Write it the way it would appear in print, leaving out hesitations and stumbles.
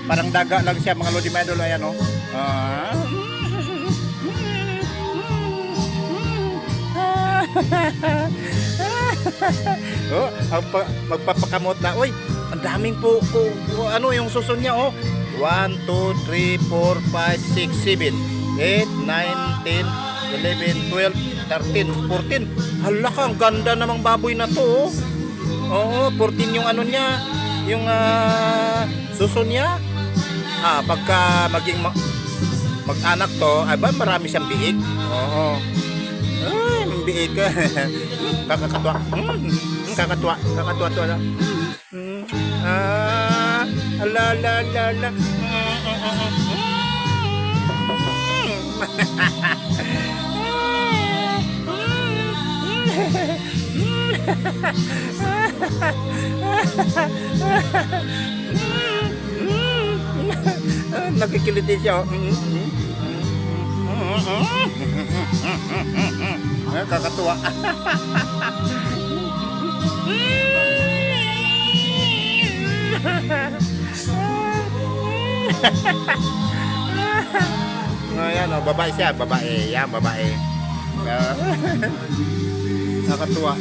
Parang daga lang siya mga lodi mga idol. Ayan o. Oh, magpapakamot na. Uy, ang daming po, ano yung susun niya oh. 1, 2, 3, 4, 5, 6, 7, 8, 9, 10, 11, 12, 13, 14. Hala ka, ang ganda namang baboy na to oh. Oo, 14 yung ano niya, yung susun niya. Pagka maging mag-anak to, ay ba marami siyang biik? Oo. Ay, biik ka. Kakatuwa. Kakatuwa to na. La la la la. Nakikiliti siya. Kakatuwa. Ayan o, babae siya, babae. Yan, babae. Nakatuwa.